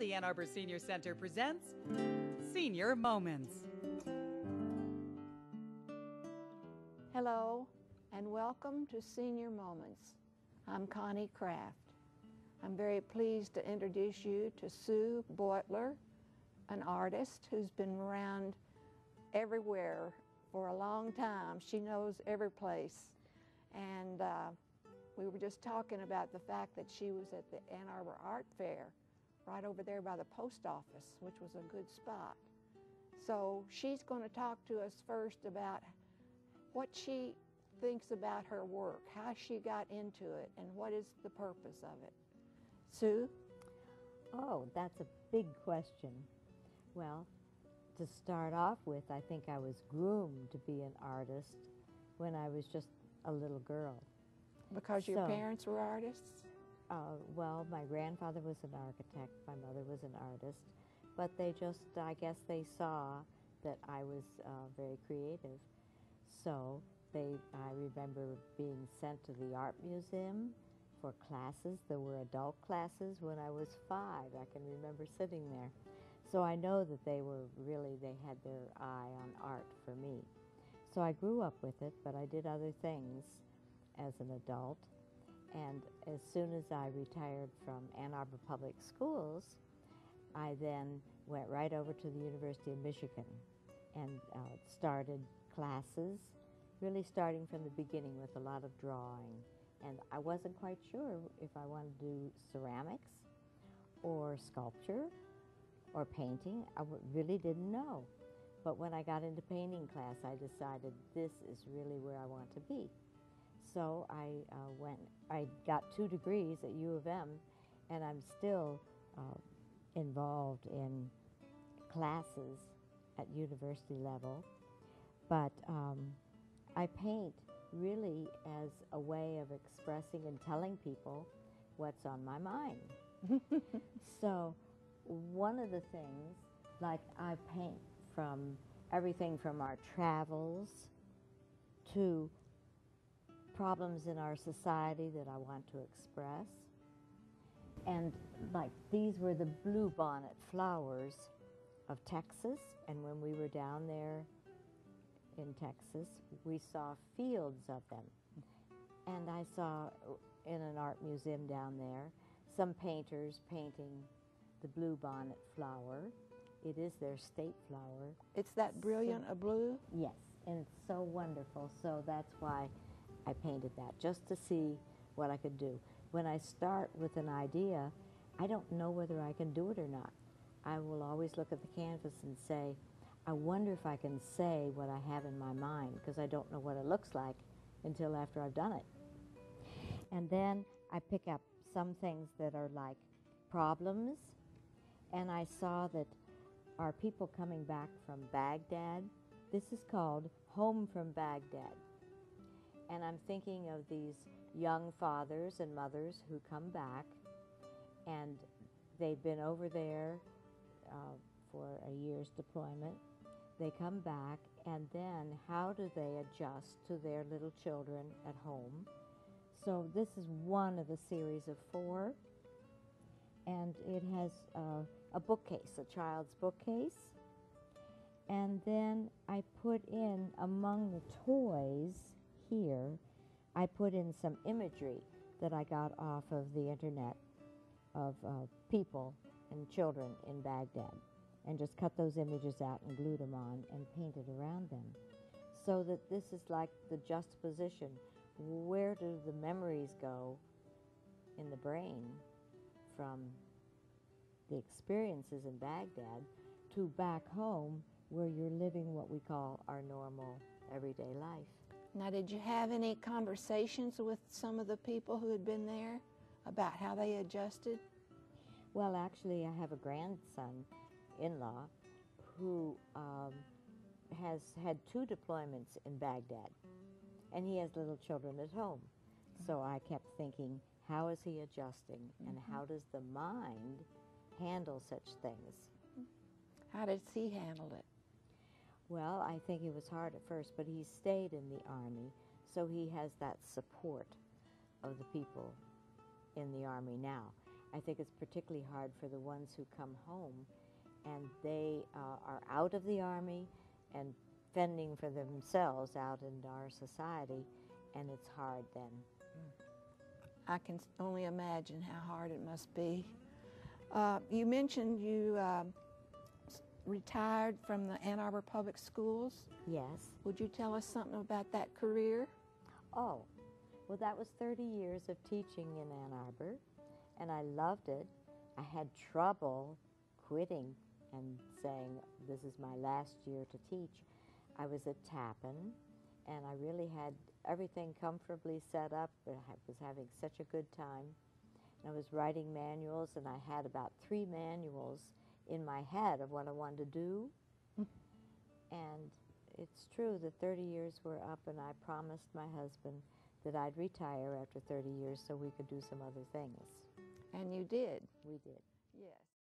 the Ann Arbor Senior Center presents Senior Moments. Hello, and welcome to Senior Moments. I'm Connie Kraft. I'm very pleased to introduce you to Sue Beutler, an artist who's been around everywhere for a long time. She knows every place. And we were just talking about the fact that she was at the Ann Arbor Art Fair right over there by the post office, which was a good spot. So she's going to talk to us first about what she thinks about her work, how she got into it, and what is the purpose of it. Sue? Oh, that's a big question. Well, to start off with, I think I was groomed to be an artist when I was just a little girl. Because your parents were artists? Well, my grandfather was an architect, my mother was an artist, but they just, I guess they saw that I was very creative. So I remember being sent to the art museum for classes. There were adult classes when I was 5. I can remember sitting there. So I know that they had their eye on art for me. So I grew up with it, but I did other things as an adult. And as soon as I retired from Ann Arbor Public Schools, I then went right over to the University of Michigan and started classes, really starting from the beginning with a lot of drawing. And I wasn't quite sure if I wanted to do ceramics or sculpture or painting. I really didn't know. But when I got into painting class, I decided this is really where I want to be. So I got 2 degrees at U of M, and I'm still involved in classes at university level. But I paint really as a way of expressing and telling people what's on my mind. So one of the things, like I paint from everything from our travels to problems in our society that I want to express. And like these were the bluebonnet flowers of Texas, and when we were down there in Texas, we saw fields of them. And I saw in an art museum down there some painters painting the bluebonnet flower. It is their state flower. It's that brilliant a blue? Yes, and it's so wonderful. So that's why I painted that, just to see what I could do. When I start with an idea, I don't know whether I can do it or not. I will always look at the canvas and say, I wonder if I can say what I have in my mind, because I don't know what it looks like until after I've done it. And then I pick up some things that are like problems, and I saw that our people coming back from Baghdad, this is called Home from Baghdad. And I'm thinking of these young fathers and mothers who come back, and they've been over there for a year's deployment. They come back, and then how do they adjust to their little children at home? So this is one of the series of 4, and it has a bookcase, a child's bookcase. And then I put in, among the toys here, I put in some imagery that I got off of the internet of people and children in Baghdad, and just cut those images out and glued them on and painted around them. So that this is like the juxtaposition. Where do the memories go in the brain from the experiences in Baghdad to back home where you're living what we call our normal everyday life? Now, did you have any conversations with some of the people who had been there about how they adjusted? Well, actually, I have a grandson-in-law who has had 2 deployments in Baghdad, and he has little children at home. So I kept thinking, how is he adjusting, and how does the mind handle such things? How does he handle it? Well, I think it was hard at first, but he stayed in the Army, so he has that support of the people in the Army now. I think it's particularly hard for the ones who come home and they are out of the Army and fending for themselves out in our society, and it's hard then. I can only imagine how hard it must be. You mentioned you retired from the Ann Arbor Public Schools. Yes. Would you tell us something about that career? Oh, well, that was 30 years of teaching in Ann Arbor, and I loved it. I had trouble quitting and saying, this is my last year to teach. I was at Tappan, and I really had everything comfortably set up. I was having such a good time. I was writing manuals, and I had about 3 manuals in my head of what I wanted to do. And it's true that 30 years were up, and I promised my husband that I'd retire after 30 years so we could do some other things. And you did. We did. Yes.